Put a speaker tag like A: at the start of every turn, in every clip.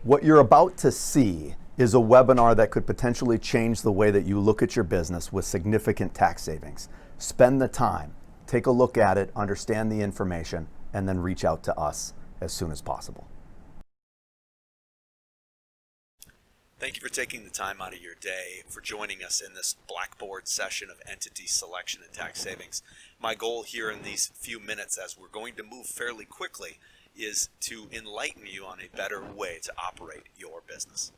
A: What you're about to see is a webinar that could potentially change the way that you look at your business with significant tax savings. Spend the time, take a look at it, understand the information, and then reach out to us as soon as possible.
B: Thank you for taking the time out of your day for joining us in this Blackboard session of entity selection and tax savings. My goal here in these few minutes, as we're going to move fairly quickly, is to enlighten you on a better way to operate your business.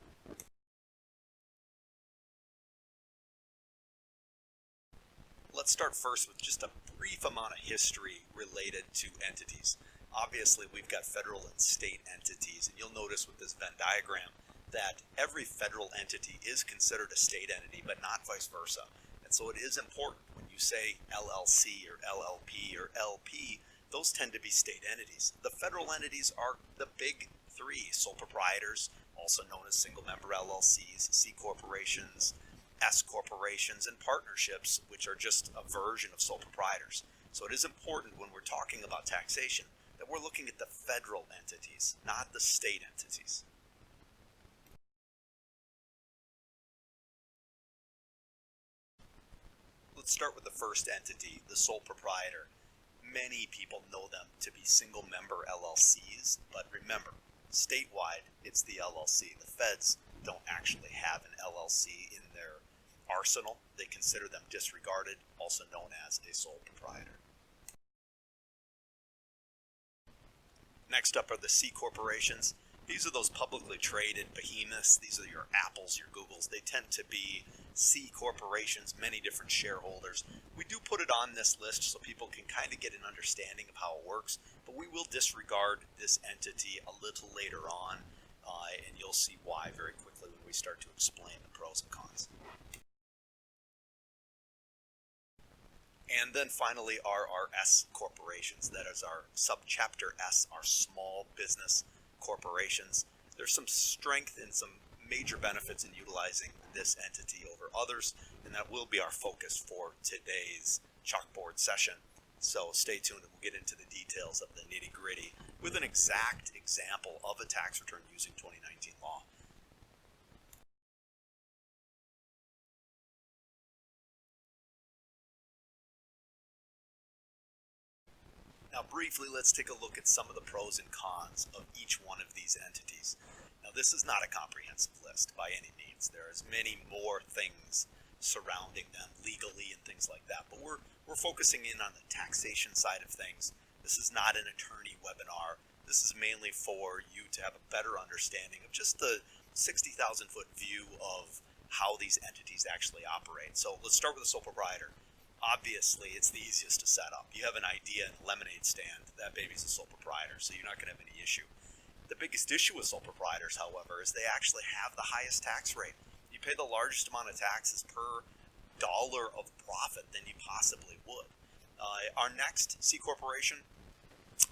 B: Let's start first with just a brief amount of history related to entities. Obviously, we've got federal and state entities, and you'll notice with this Venn diagram that every federal entity is considered a state entity, but not vice versa. And so it is important when you say LLC or LLP or LP, those tend to be state entities. The federal entities are the big three: sole proprietors, also known as single member LLCs, C corporations, S corporations, and partnerships, which are just a version of sole proprietors. So it is important when we're talking about taxation that we're looking at the federal entities, not the state entities. Let's start with the first entity, the sole proprietor. Many people know them to be single member LLCs, but remember, statewide, it's the LLC. The feds don't actually have an LLC in their arsenal. They consider them disregarded, also known as a sole proprietor. Next up are the C corporations. These are those publicly traded behemoths. These are your Apples, your Googles. They tend to be C corporations, many different shareholders. We do put it on this list so people can kind of get an understanding of how it works, but we will disregard this entity a little later on, and you'll see why very quickly when we start to explain the pros and cons. And then finally are our S corporations. That is our subchapter S, our small business corporations. There's some strength and some major benefits in utilizing this entity over others, and that will be our focus for today's chalkboard session. So stay tuned and we'll get into the details of the nitty-gritty with an exact example of a tax return using 2019 law. Now briefly, let's take a look at some of the pros and cons of each one of these entities. Now this is not a comprehensive list by any means. There is many more things surrounding them legally and things like that, but we're focusing in on the taxation side of things. This is not an attorney webinar. This is mainly for you to have a better understanding of just the 60,000 foot view of how these entities actually operate. So let's start with the sole proprietor. Obviously, it's the easiest to set up. You have an idea in a lemonade stand, that baby's a sole proprietor, so you're not going to have any issue. The biggest issue with sole proprietors, however, is they actually have the highest tax rate. You pay the largest amount of taxes per dollar of profit than you possibly would. Our next C corporation,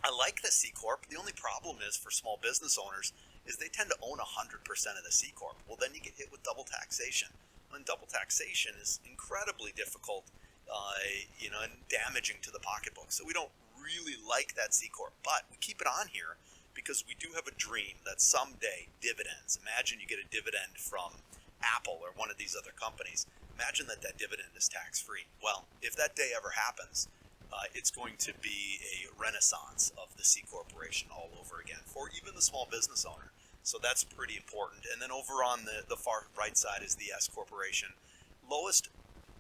B: I like the C corp. The only problem is for small business owners is they tend to own 100% of the C corp. Well, then you get hit with double taxation. And double taxation is incredibly difficult, and damaging to the pocketbook. So we don't really like that C corp, but we keep it on here because we do have a dream that someday dividends. Imagine you get a dividend from Apple or one of these other companies. Imagine that dividend is tax-free. Well, if that day ever happens, it's going to be a renaissance of the C corporation all over again for even the small business owner. So that's pretty important. And then over on the far right side is the S corporation. Lowest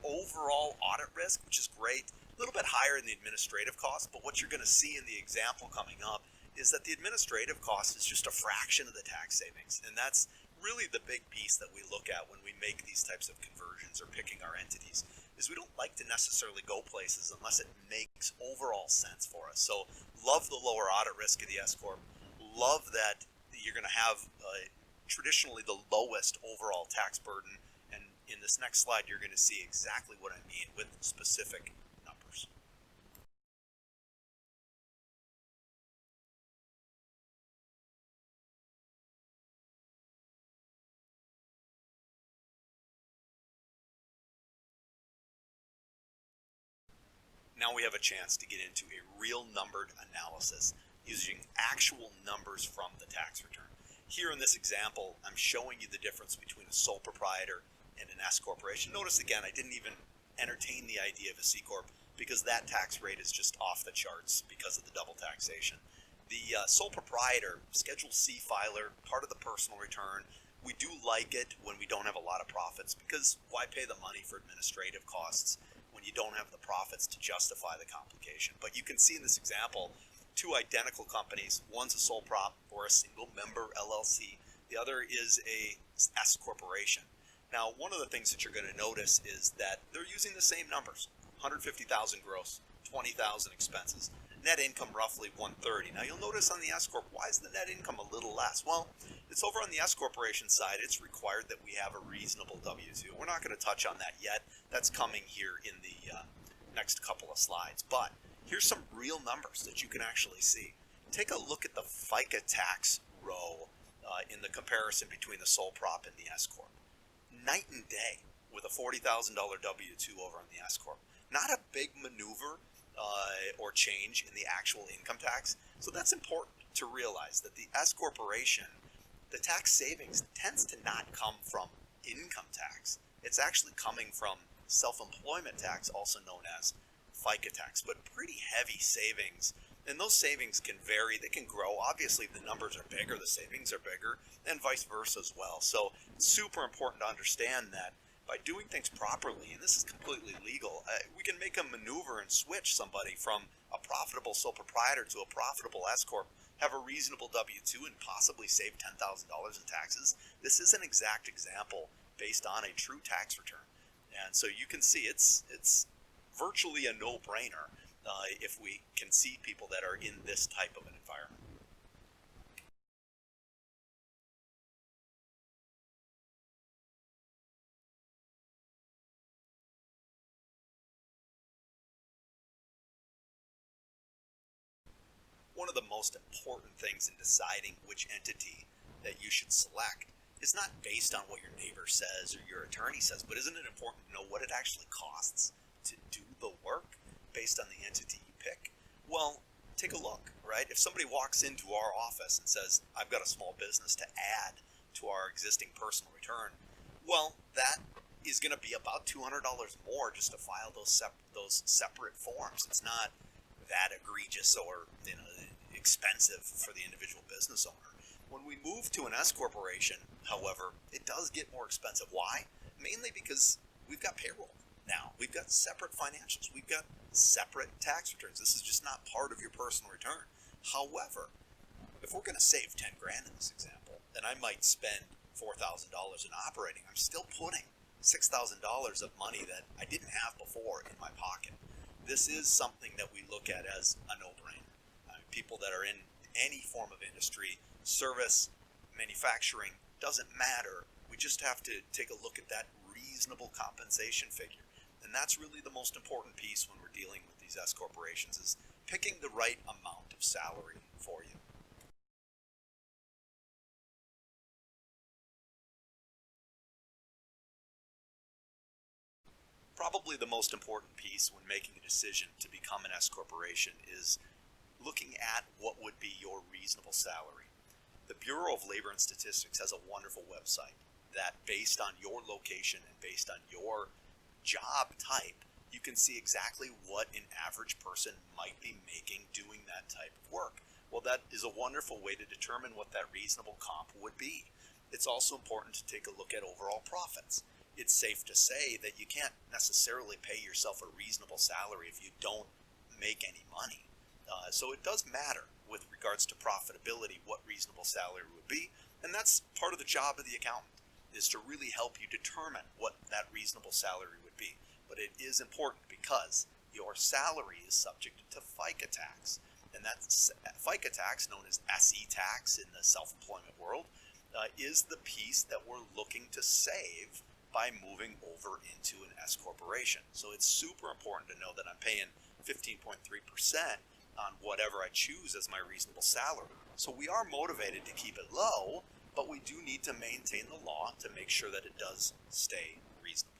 B: overall audit risk, which is great. A little bit higher in the administrative cost, but what you're going to see in the example coming up is that the administrative cost is just a fraction of the tax savings. And that's really the big piece that we look at when we make these types of conversions or picking our entities, is we don't like to necessarily go places unless it makes overall sense for us. So love the lower audit risk of the S Corp. Love that you're going to have traditionally the lowest overall tax burden. And in this next slide, you're going to see exactly what I mean with specific numbers. Now we have a chance to get into a real numbered analysis using actual numbers from the tax return. Here in this example, I'm showing you the difference between a sole proprietor and an S corporation. Notice again, I didn't even entertain the idea of a C corp because that tax rate is just off the charts because of the double taxation. The sole proprietor, Schedule C filer, part of the personal return, we do like it when we don't have a lot of profits, because why pay the money for administrative costs when you don't have the profits to justify the complication? But you can see in this example, two identical companies. One's a sole prop or a single member LLC. The other is a S corporation. Now, one of the things that you're going to notice is that they're using the same numbers: 150,000 gross, 20,000 expenses. Net income roughly 130. Now you'll notice on the S corp, why is the net income a little less? Well, it's over on the S corporation side. It's required that we have a reasonable W-2. We're not going to touch on that yet. That's coming here in the next couple of slides. But here's some real numbers that you can actually see. Take a look at the FICA tax row in the comparison between the sole prop and the S corp. Night and day with a $40,000 W-2 over on the S corp. Not a big maneuver or change in the actual income tax. So that's important to realize that the S corporation, the tax savings tends to not come from income tax. It's actually coming from self-employment tax, also known as FICA tax, but pretty heavy savings. And those savings can vary. They can grow. Obviously, the numbers are bigger, the savings are bigger, and vice versa as well. So it's super important to understand that by doing things properly, and this is completely legal, we can make a maneuver and switch somebody from a profitable sole proprietor to a profitable S corp, have a reasonable W-2, and possibly save $10,000 in taxes. This is an exact example based on a true tax return. And so you can see it's virtually a no-brainer if we can see people that are in this type of an environment. One of the most important things in deciding which entity that you should select is not based on what your neighbor says or your attorney says, but isn't it important to know what it actually costs to do the work based on the entity you pick? Well, take a look, right? If somebody walks into our office and says, I've got a small business to add to our existing personal return, well, that is going to be about $200 more just to file those separate forms. It's not that egregious or expensive for the individual business owner. When we move to an S corporation, however, it does get more expensive. Why? Mainly because we've got payroll now. We've got separate financials. We've got separate tax returns. This is just not part of your personal return. However, if we're going to save 10 grand in this example, then I might spend $4,000 in operating. I'm still putting $6,000 of money that I didn't have before in my pocket. This is something that we look at as a no-brainer. People that are in any form of industry, service, manufacturing, doesn't matter. We just have to take a look at that reasonable compensation figure. And that's really the most important piece when we're dealing with these S corporations, is picking the right amount of salary for you. Probably the most important piece when making a decision to become an S corporation is looking at what would be your reasonable salary. The Bureau of Labor and Statistics has a wonderful website that, based on your location and based on your job type, you can see exactly what an average person might be making doing that type of work. Well, that is a wonderful way to determine what that reasonable comp would be. It's also important to take a look at overall profits. It's safe to say that you can't necessarily pay yourself a reasonable salary if you don't make any money. So it does matter with regards to profitability what reasonable salary would be, and that's part of the job of the accountant, is to really help you determine what that reasonable salary would be. But it is important because your salary is subject to FICA tax, and that FICA tax, known as SE tax in the self-employment world, is the piece that we're looking to save by moving over into an S corporation. So it's super important to know that I'm paying 15.3% on whatever I choose as my reasonable salary. So we are motivated to keep it low, but we do need to maintain the law to make sure that it does stay reasonable.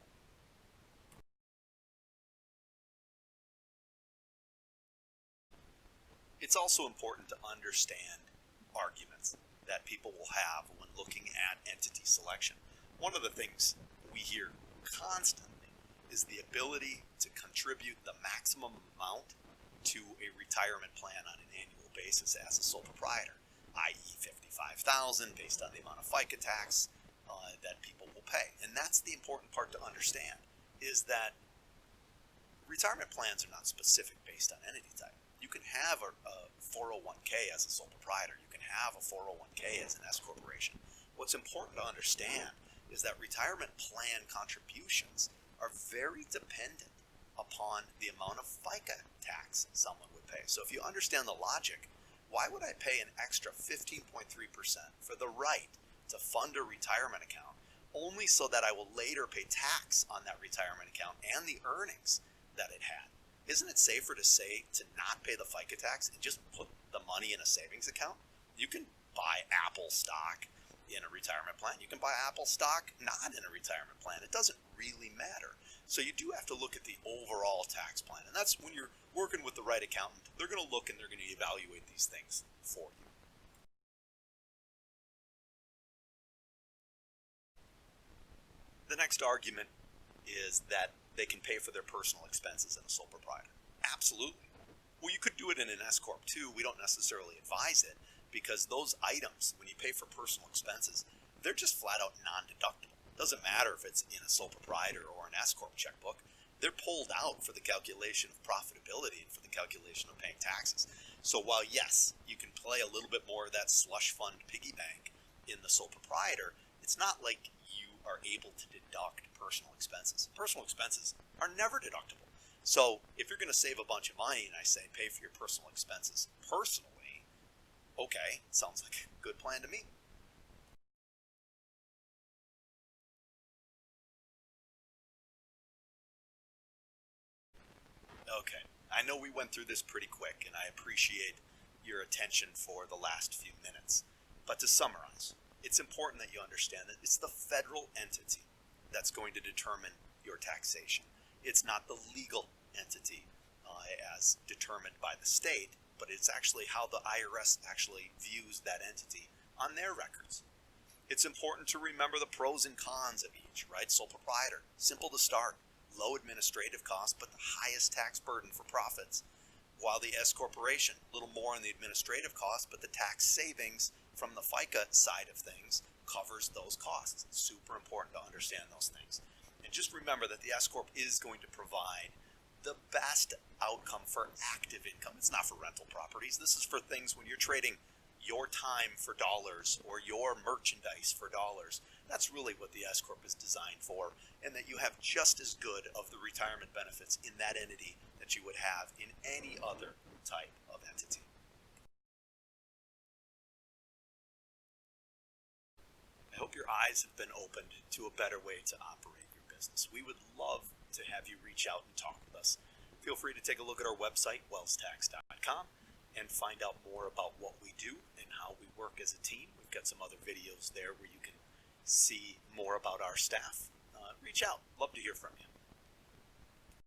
B: It's also important to understand arguments. that people will have when looking at entity selection. One of the things we hear constantly is the ability to contribute the maximum amount to a retirement plan on an annual basis as a sole proprietor, i.e. $55,000 based on the amount of FICA tax that people will pay. And that's the important part to understand, is that retirement plans are not specific based on entity type. You can have a 401k as a sole proprietor. You can have a 401k as an S corporation. What's important to understand is that retirement plan contributions are very dependent upon the amount of FICA tax someone would pay. So if you understand the logic, why would I pay an extra 15.3% for the right to fund a retirement account only so that I will later pay tax on that retirement account and the earnings that it had? Isn't it safer to say to not pay the FICA tax and just put the money in a savings account? You can buy Apple stock in a retirement plan. You can buy Apple stock not in a retirement plan. It doesn't really matter. So you do have to look at the overall tax plan. And that's when you're working with the right accountant. They're going to look and they're going to evaluate these things for you. The next argument is that they can pay for their personal expenses in a sole proprietor. Absolutely. Well, you could do it in an S corp too. We don't necessarily advise it because those items, when you pay for personal expenses, they're just flat out non-deductible. Doesn't matter if it's in a sole proprietor or an S corp checkbook. They're pulled out for the calculation of profitability and for the calculation of paying taxes. So while yes, you can play a little bit more of that slush fund piggy bank in the sole proprietor, it's not like you are able to deduct personal expenses. Personal expenses are never deductible. So if you're going to save a bunch of money and I say pay for your personal expenses personally, okay, sounds like a good plan to me. Okay, I know we went through this pretty quick and I appreciate your attention for the last few minutes. But to summarize, it's important that you understand that it's the federal entity that's going to determine your taxation. It's not the legal entity as determined by the state, but it's actually how the IRS actually views that entity on their records. It's important to remember the pros and cons of each, right? Sole proprietor, simple to start, low administrative costs, but the highest tax burden for profits. While the S corporation, a little more on the administrative costs, but the tax savings from the FICA side of things covers those costs. It's super important to understand those things. And just remember that the S corp is going to provide the best outcome for active income. It's not for rental properties. This is for things when you're trading your time for dollars or your merchandise for dollars. That's really what the S corp is designed for, and that you have just as good of the retirement benefits in that entity that you would have in any other type of entity. I hope your eyes have been opened to a better way to operate your business. We would love to have you reach out and talk with us. Feel free to take a look at our website, wellstax.com, and find out more about what we do and how we work as a team. We've got some other videos there where you can see more about our staff. Reach out. Love to hear from you.